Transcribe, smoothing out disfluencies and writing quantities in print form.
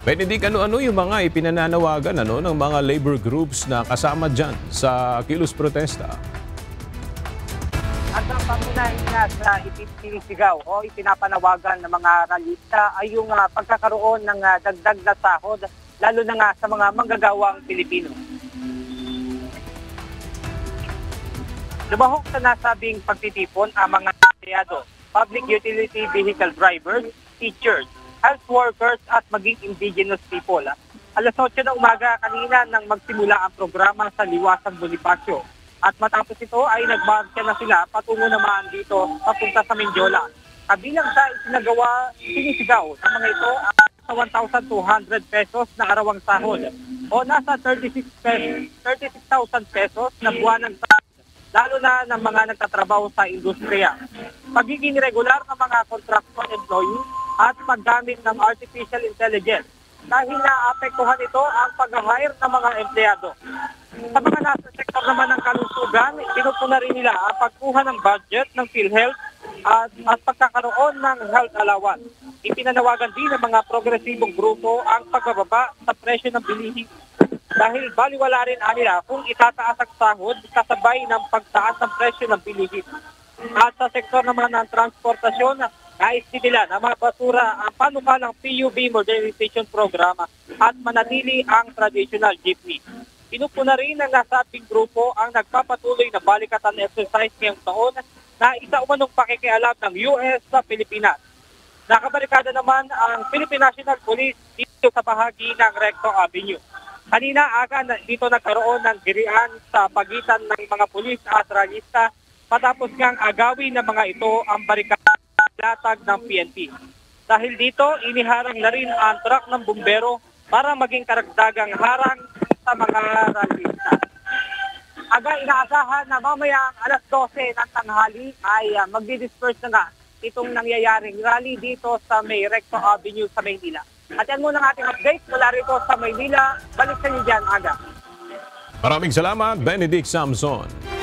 Benedict, ano-ano yung mga ipinananawagan ng mga labor groups na kasama dyan sa kilos protesta? At ang pangunahin na sa itinisigaw o ipinapanawagan ng mga ralista ay yung pagkakaroon ng dagdag na sahod, lalo na nga sa mga manggagawang Pilipino. Lumahok sa nasabing pagtitipon ang mga empleyado, public utility vehicle drivers, teachers, health workers at maging indigenous people. Alas 8 ng umaga kanina nang magsimula ang programa sa Liwasang Bonifacio. At matapos ito ay nagmarcha na sila patungo naman dito papunta sa Mindiola. Kabilang sa sinisigaw ng mga ito sa 1,200 pesos na arawang sahod o nasa 36,000 pesos na buwanang sahod, lalo na ng mga nagtatrabaho sa industriya. Pagiging regular ng mga contractual employee at paggamit ng artificial intelligence dahil naapektuhan ito ang pag-hire ng mga empleyado. Sa mga nasa sektor naman ng kalusugan, pinupuna rin nila ang pagkuha ng budget ng PhilHealth at pagkakaroon ng health allowance. Ipinanawagan din ng mga progresibong grupo ang pagbababa sa presyo ng bilihin dahil baliwala rin nila kung itataas ang sahod kasabay ng pagtaas ng presyo ng bilihin. At sa sektor naman ng transportasyon, nais nila na mga basura ang panukalang PUV modernization program at manatili ang traditional jeepney. Pinupuna rin ng nasabing grupo ang nagpapatuloy na balikatan exercise ngayong taon na isa umanong pakikialam ng US sa Pilipinas. Nakabarikada naman ang Philippine National Police dito sa bahagi ng Recto Avenue. Kanina aga dito nagkaroon ng girian sa pagitan ng mga pulis at ralista patapos ngang agawin ng mga ito ang barikada latag ng PNP. Dahil dito, iniharang na rin ang truck ng bumbero para maging karagdagang harang sa mga ralista. Aga inaasahan na mamaya alas 12 ng tanghali ay magdi-disperse na nga itong nangyayaring rally dito sa may Recto Avenue sa Maynila. At yan muna ang ating update mula rito sa Maynila. Balik sa inyo dyan, Aga. Maraming salamat, Benedict Samson.